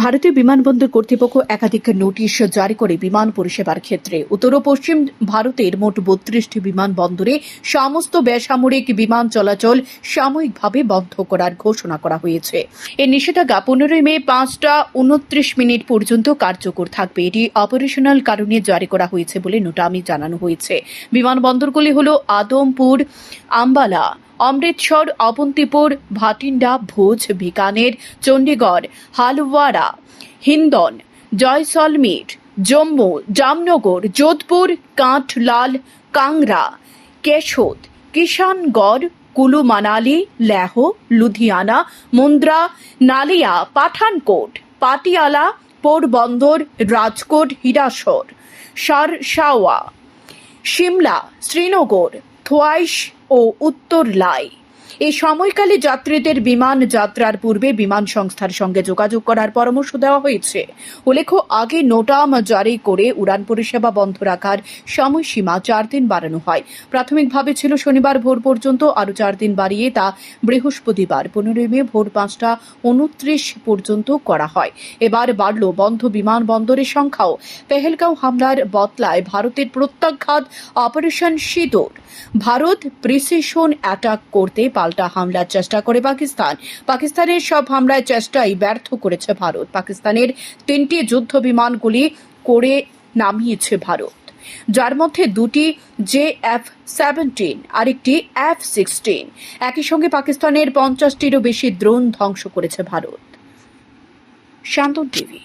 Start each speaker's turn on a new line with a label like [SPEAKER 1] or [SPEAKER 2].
[SPEAKER 1] ভারতীয় বিমানবন্দর কর্তৃপক্ষ একাধিক নোটিশ জারি করে বিমান পরিষেবার ক্ষেত্রে উত্তর ও পশ্চিম ভারতের মোট ৩২টি বিমানবন্দরে সমস্ত বেসামরিক বিমান চলাচল সাময়িকভাবে বন্ধ করার ঘোষণা করা হয়েছে। এই নিষেধাজ্ঞা ১৫ মে ৫টা ২৯ পর্যন্ত কার্যকর থাকবে। এটি অপারেশনাল কারণে জারি করা হয়েছে বলে নোটামে জানানো হয়েছে। বিমানবন্দরগুলি হল আদমপুর, আম্বালা, অমৃতসর, অবন্তিপুর, ভাটিন্ডা, ভুজ, বিকানের, চণ্ডীগড়, হালওয়ারা, হিন্দন, জয়সলমীর, জম্মু, জামনগর, যোধপুর, কাঠলাল, কাংরা, কেশোদ, কিষানগড়, কুলু মানালি, লেহ, লুধিয়ানা, মুন্দ্রা, নালিয়া, পাঠানকোট, পাটিয়ালা, পোরবন্দর, রাজকোট, হিরাসর, সারসাওয়া, সিমলা, শ্রীনগর, থোয়াইশ ও উত্তর লাই। এই সময়কালে যাত্রীদের বিমান যাত্রার পূর্বে বিমান সংস্থার সঙ্গে যোগাযোগ করার পরামর্শ দেওয়া হয়েছে। উল্লেখ্য, আগে নোটাম জারি করে উড়ান পরিষেবা বন্ধ রাখার সময়সীমা ৪ দিন বাড়ানো হয়। প্রাথমিকভাবে ছিল শনিবার ভোর পর্যন্ত, আরও ৪ দিন বাড়িয়ে তা বৃহস্পতিবার ১৫ মে ভোর ৫টা ২৯ পর্যন্ত করা হয়। এবার বাড়ল বন্ধ বিমানবন্দরের সংখ্যাও। পেহেলগাঁও হামলার বদলায় ভারতের প্রত্যাঘাত অপারেশন সিঁদুর। ভারত প্রিসিশন অ্যাটাক করতে পাল্টা হামলার চেষ্টা করে পাকিস্তানের সব হামলার চেষ্টাই ব্যর্থ করেছে ভারত। পাকিস্তানের ৩টি যুদ্ধ বিমানগুলি করে নামিয়েছে ভারত, যার মধ্যে 2টি JF-17 আরেকটি F-16। একই সঙ্গে পাকিস্তানের ৫০টিরও বেশি ড্রোন ধ্বংস করেছে ভারত। শান্তন টিভি।